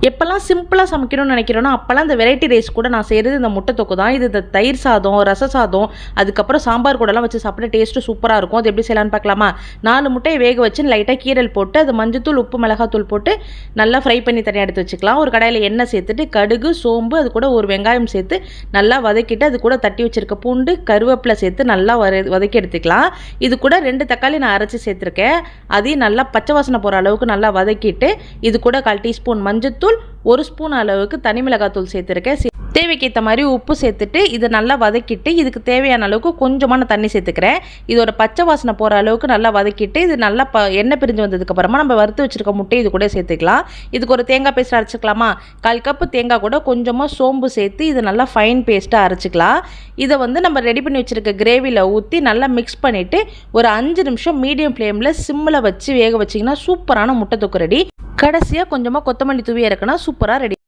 எப்போல்லாம் சிம்பிளாக சமைக்கணும்னு நினைக்கிறோன்னா அப்போல்லாம் இந்த வெரைட்டி ரைஸ் கூட நான் செய்கிறது இந்த முட்டை தொக்கு தான். இது இந்த தயிர் சாதம், ரச சாதம், அதுக்கப்புறம் சாம்பார் கூடலாம் வச்சு சாப்பிட டேஸ்ட்டு சூப்பராக இருக்கும். அது எப்படி செய்யலான்னு பார்க்கலாமா? 4 முட்டையை வேக வச்சு லைட்டாக கீரல் போட்டு அது மஞ்சத்தூள், உப்பு, மிளகாத்தூள் போட்டு நல்லா ஃப்ரை பண்ணி தனியாக எடுத்து வச்சுக்கலாம். ஒரு கடாயில் எண்ணெய் சேர்த்துட்டு கடுகு, சோம்பு, அது கூட ஒரு வெங்காயம் சேர்த்து நல்லா வதக்கிட்டு அது கூட தட்டி வச்சுருக்க பூண்டு, கருவேப்பிலை சேர்த்து நல்லா வதக்கி எடுத்துக்கலாம். இது கூட 2 தக்காளி நான் அரைச்சி சேர்த்துருக்கேன். அதையும் நல்லா பச்சை வாசனை போகிற அளவுக்கு நல்லா வதக்கிட்டு இது கூட 1/4 டீஸ்பூன் மஞ்சத்தூள், 1 ஸ்பூன் அளவுக்கு தனி மிளகாத்தூள் சேர்த்துருக்கேன். தேவைக்கு ஏற்ற மாதிரி உப்பு சேர்த்துட்டு இதை நல்லா வதக்கிட்டு இதுக்கு தேவையான அளவுக்கு கொஞ்சமான தண்ணி சேர்த்துக்கிறேன். இதோட பச்சை வாசனை போகிற அளவுக்கு நல்லா வதக்கிட்டு இது நல்லா எண்ணெய் பிரிஞ்சு வந்ததுக்கப்புறமா நம்ம வறுத்து வச்சுருக்க முட்டை இது கூட சேர்த்துக்கலாம். இதுக்கு ஒரு தேங்காய் பேஸ்ட் அரைச்சிக்கலாமா? 1/4 கப்பு தேங்காய் கூட கொஞ்சமாக சோம்பு சேர்த்து இது நல்லா ஃபைன் பேஸ்ட்டாக அரைச்சிக்கலாம். இதை நம்ம ரெடி பண்ணி வச்சுருக்க கிரேவியில் ஊற்றி நல்லா மிக்ஸ் பண்ணிவிட்டு ஒரு 5 நிமிஷம் மீடியம் ஃப்ளேமில் சிம்மில் வச்சு வேக வச்சிங்கன்னா சூப்பரான முட்டை தொக்கு ரெடி. கடைசியாக கொஞ்சமாக கொத்தமல்லி தூவி இறக்குனா சூப்பராக ரெடி.